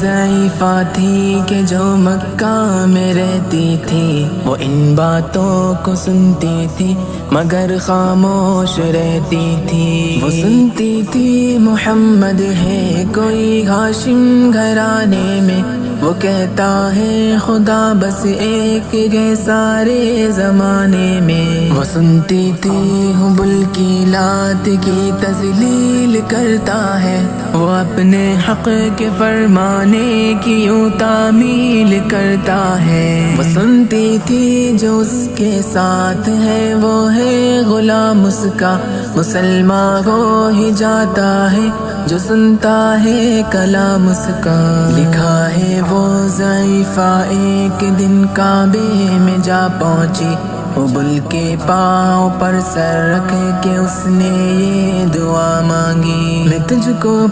ضعیفہ تھی کہ جو مکہ میں رہتی تھی، وہ ان باتوں کو سنتی تھی مگر خاموش رہتی تھی۔ وہ سنتی تھی محمد ہے کوئی ہاشم گھرانے میں، وہ کہتا ہے خدا بس ایک ہے سارے زمانے میں۔ وہ سنتی تھی حبل کی لات کی تذلیل کرتا ہے، وہ اپنے حق کے فرمانے کی یوں تعمیل کرتا ہے۔ وہ سنتی تھی جو اس کے ساتھ ہے وہ ہے غلام اس کا، مسلمان ہو ہی جاتا ہے جو سنتا ہے کلام اس کا۔ لکھا ہے وہ ضعیفہ ایک دن کعبے میں جا پہنچی، حبل کے پاؤں پر سر رکھ کے اس نے یہ دعا مانگی، میں تجھ کو